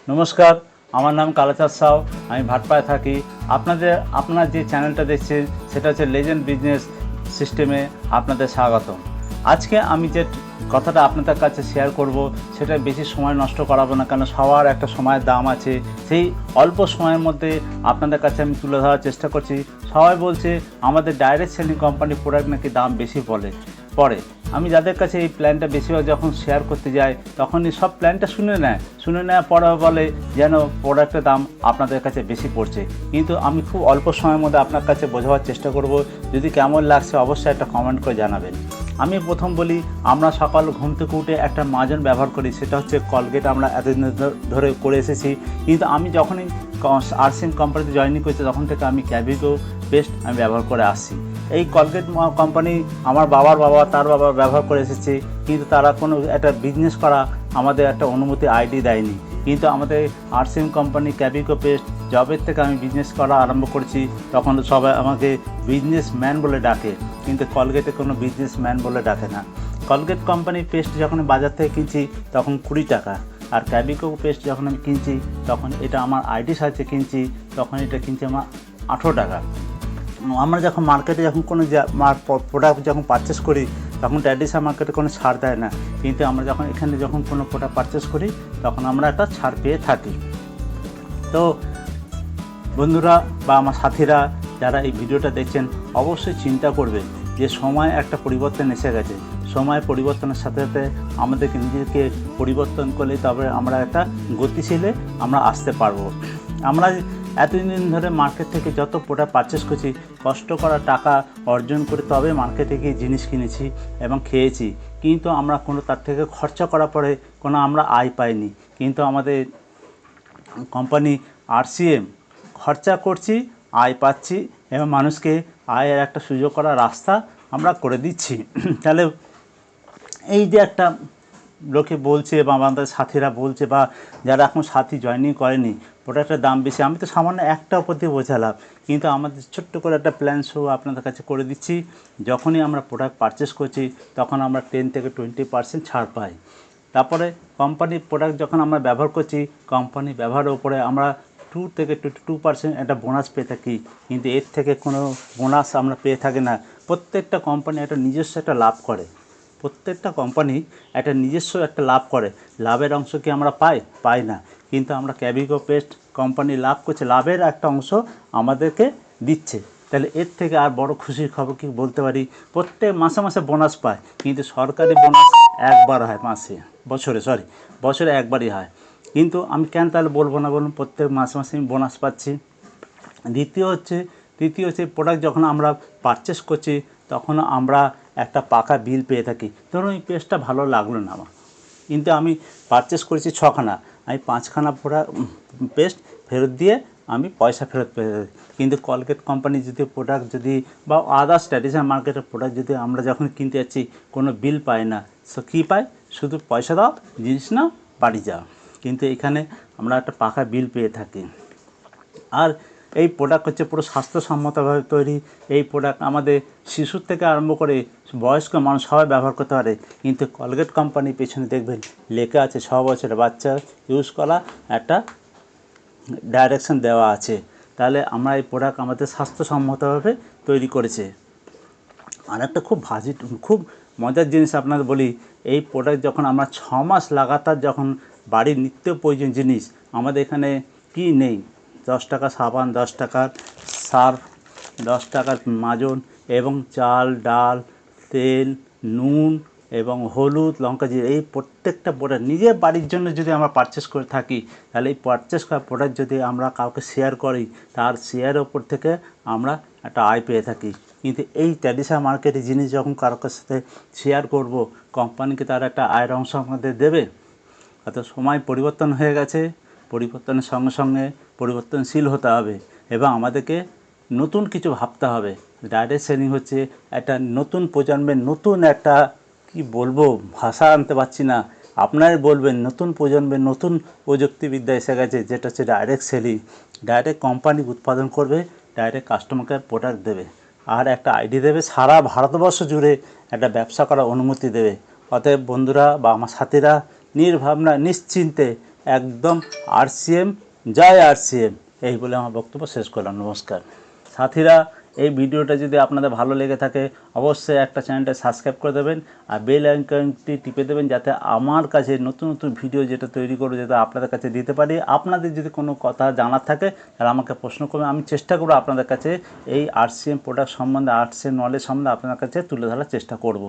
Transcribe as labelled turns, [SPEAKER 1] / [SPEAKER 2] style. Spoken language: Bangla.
[SPEAKER 1] নমস্কার, আমার নাম কালাচাঁদ সাউ। আমি ভাটপাড়ায় থাকি। আপনারা যে চ্যানেলটা দেখছেন সেটা হচ্ছে লেজেন্ড বিজনেস সিস্টেমে আপনাদের স্বাগতম। আজকে আমি যে কথাটা আপনাদের কাছে শেয়ার করব সেটা বেশি সময় নষ্ট করাবো না, কারণ সবার একটা সময়ের দাম আছে। সেই অল্প সময়ের মধ্যে আপনাদের কাছে আমি তুলে ধরার চেষ্টা করছি। সবাই বলছে আমাদের ডাইরেক্ট সেলিং কোম্পানির প্রোডাক্ট নাকি দাম বেশি পড়ে। আমি যাদের কাছে এই প্ল্যানটা বেশিরভাগ যখন শেয়ার করতে যাই তখনই সব প্ল্যানটা শুনে নেওয়ার পরে বলে যেন প্রোডাক্টের দাম আপনাদের কাছে বেশি পড়ছে। কিন্তু আমি খুব অল্প সময়ের মধ্যে আপনার কাছে বোঝাবার চেষ্টা করব। যদি কেমন লাগছে অবশ্যই একটা কমেন্ট করে জানাবেন। আমি প্রথম বলি, আমরা সকাল ঘুম থেকে উঠে একটা মাজন ব্যবহার করি, সেটা হচ্ছে কলগেট। আমরা এতদিন ধরে করে এসেছি, কিন্তু আমি যখনই আরসিএম কোম্পানিতে জয়েনিং করেছি তখন থেকে আমি ক্যাভিকো পেস্ট আমি ব্যবহার করে আসছি। এই কলগেট কোম্পানি আমার বাবার বাবা তার বাবা ব্যবহার করে এসেছে, কিন্তু তারা কোনো একটা বিজনেস করা আমাদের একটা অনুমতি আইডি দেয়নি। কিন্তু আমাদের আরসিএম কোম্পানি ক্যাভিকো পেস্ট জবের থেকে আমি বিজনেস করা আরম্ভ করেছি তখন সবাই আমাকে বিজনেসম্যান বলে ডাকে, কিন্তু কলগেটে কোনো বিজনেসম্যান বলে ডাকে না। কলগেট কোম্পানি পেস্ট যখন বাজার থেকে কিনছি তখন 20 টাকা, আর ক্যাভিকো পেস্ট যখন আমি কিনছি তখন এটা আমার আইডির সাহায্যে কিনছি, তখন এটা কিনছি আমার 18 টাকা। আমরা যখন মার্কেটে কোনো প্রোডাক্ট যখন পারচেস করি তখন ট্র্যাডিশনাল মার্কেটে কোনো ছাড় দেয় না, কিন্তু আমরা এখানে যখন কোনো প্রোডাক্ট পারচেস করি তখন আমরা একটা ছাড় পেয়ে থাকি। তো বন্ধুরা বা আমার সাথীরা যারা এই ভিডিওটা দেখছেন অবশ্যই চিন্তা করবেন যে সময় একটা পরিবর্তন এসে গেছে। সময় পরিবর্তনের সাথে সাথে আমাদেরকে নিজেকে পরিবর্তন করলে তবে আমরা একটা গতিশীলে আমরা আসতে পারবো। আমরা এতদিন ধরে মার্কেট থেকে যত প্রোডাক্ট পারচেস করছি, কষ্ট করা টাকা অর্জন করে তবে মার্কেটে গিয়ে জিনিস কিনেছি এবং খেয়েছি, কিন্তু আমরা কোনো তার থেকে খরচা করার পরে কোনো আমরা আয় পাইনি। কিন্তু আমাদের কোম্পানি আরসিএম খরচা করছি, আয় পাচ্ছি এবং মানুষকে আয়ের একটা সুযোগ করার রাস্তা আমরা করে দিচ্ছি। তাহলে এই যে একটা লোকে বলছে বা আমাদের সাথীরা বলছে বা যারা এখন সাথী জয়েনিং করেনি প্রোডাক্টের দাম বেশি, আমি তো সামান্য একটা উপর দিয়ে বোঝালাম, কিন্তু আমাদের ছোট্ট করে একটা প্ল্যান শো আপনাদের কাছে করে দিচ্ছি। যখনই আমরা প্রোডাক্ট পারচেস করছি তখন আমরা 10 থেকে 20% ছাড় পাই। তারপরে কোম্পানির প্রোডাক্ট যখন আমরা ব্যবহার করছি, কোম্পানি ব্যবহারের উপরে আমরা 2 থেকে 22% একটা বোনাস পেয়ে থাকি, কিন্তু এর থেকে কোনো বোনাস আমরা পেয়ে থাকি না। প্রত্যেকটা কোম্পানি একটা নিজস্ব একটা লাভ করে, প্রত্যেকটা কোম্পানি একটা নিজস্ব একটা লাভ করে। লাভের অংশ কি আমরা পাই না, কিন্তু আমরা ক্যাভিকো পেস্ট কোম্পানি লাভ করছে, লাভের একটা অংশ আমাদেরকে দিচ্ছে। তাহলে এর থেকে আর বড় খুশির খবর কি বলতে পারি? প্রত্যেক মাসে মাসে বোনাস পায়, কিন্তু সরকারি বোনাস একবার হয় বছরে একবারই হয়। কিন্তু আমি কেন তাহলে বলবো না বলুন? প্রত্যেক মাসে মাসে আমি বোনাস পাচ্ছি। দ্বিতীয় হচ্ছে প্রোডাক্ট যখন আমরা পারচেস করছি তখন আমরা একটা পাকা বিল পেয়ে থাকি। ধরুন এই পেস্টটা ভালো লাগলো না আমার, কিন্তু আমি পারচেস করেছি 6খানা, আমি 5খানা পেস্ট ফেরত দিয়ে আমি পয়সা ফেরত পেয়ে থাকি। কিন্তু কলগেট কোম্পানি যদি প্রোডাক্ট বা আদার্স ট্র্যাডিশনাল মার্কেটের প্রোডাক্ট যদি আমরা যখন কিনতে যাচ্ছি কোনো বিল পাই না, সো কী পাই? শুধু পয়সা দাও, জিনিস নাও, বাড়ি যাও। কিন্তু এখানে আমরা একটা পাকা বিল পেয়ে থাকি। আর এই প্রোডাক্ট হচ্ছে পুরো স্বাস্থ্যসম্মতভাবে তৈরি। এই প্রোডাক্ট আমাদের শিশুর থেকে আরম্ভ করে বয়স্ক মানুষ সবাই ব্যবহার করতে পারে। কিন্তু কলগেট কোম্পানির পেছনে দেখবেন লেখা আছে 6 বছরের বাচ্চা ইউজ করা একটা ডাইরেকশন দেওয়া আছে। তাহলে আমরা এই প্রোডাক্ট আমাদের স্বাস্থ্যসম্মতভাবে তৈরি করেছে। আর একটা খুব মজার জিনিস আপনাদের বলি, এই প্রোডাক্ট যখন আমরা 6 মাস লাগাতার যখন বাড়ির নিত্য প্রয়োজন জিনিস আমাদের এখানে কি নেই, 10 টাকা সাবান, 10 টাকার সার্ফ, 10 টাকার মাজন এবং চাল, ডাল, তেল, নুন এবং হলুদ, লঙ্কা, জিরে, এই প্রত্যেকটা প্রোডাক্ট নিজের বাড়ির জন্য যদি আমরা পারচেস করে থাকি, তাহলে এই পারচেস করা প্রোডাক্ট যদি আমরা কাউকে শেয়ার করি তার শেয়ারের ওপর থেকে আমরা একটা আয় পেয়ে থাকি। কিন্তু এই ট্র্যাডিশনাল মার্কেটে জিনিস যখন কারোর সাথে শেয়ার করব, কোম্পানিকে তার একটা আয়ের অংশ আমাদের দেবে। অর্থাৎ সময় পরিবর্তন হয়ে গেছে, পরিবর্তনের সঙ্গে সঙ্গে পরিবর্তনশীল হতে হবে এবং আমাদেরকে নতুন কিছু ভাবতে হবে। ডাইরেক্ট সেলিং হচ্ছে একটা নতুন প্রজন্মের নতুন একটা কি বলবো, ভাষা আনতে পারছি না, আপনারাই বলবেন। নতুন প্রজন্মের নতুন প্রযুক্তিবিদ্যা এসে গেছে, যেটা হচ্ছে ডাইরেক্ট সেলিং। ডাইরেক্ট কোম্পানি উৎপাদন করবে, ডাইরেক্ট কাস্টমারকে প্রোডাক্ট দেবে আর একটা আইডি দেবে, সারা ভারতবর্ষ জুড়ে একটা ব্যবসা করার অনুমতি দেবে। অতএব বন্ধুরা বা আমার সাথীরা নির্ভাবনা নিশ্চিন্তে একদম RCM জয় RCM এই বলে আমার বক্তব্য শেষ করলাম। নমস্কার সাথীরা, এই ভিডিওটা যদি আপনাদের ভালো লেগে থাকে অবশ্যই একটা চ্যানেলটা সাবস্ক্রাইব করে দেবেন আর বেল আইকনটি টিপে দেবেন, যাতে আমার কাছে নতুন নতুন ভিডিও যেটা তৈরি করবো যাতে আপনাদের কাছে দিতে পারি। আপনাদের যদি কোনো কথা জানার থাকে তাহলে আমাকে প্রশ্ন করবেন, আমি চেষ্টা করবো আপনাদের কাছে এই RCM প্রোডাক্ট সম্বন্ধে, RCM নলেজ সম্বন্ধে আপনাদের কাছে তুলে ধরার চেষ্টা করব।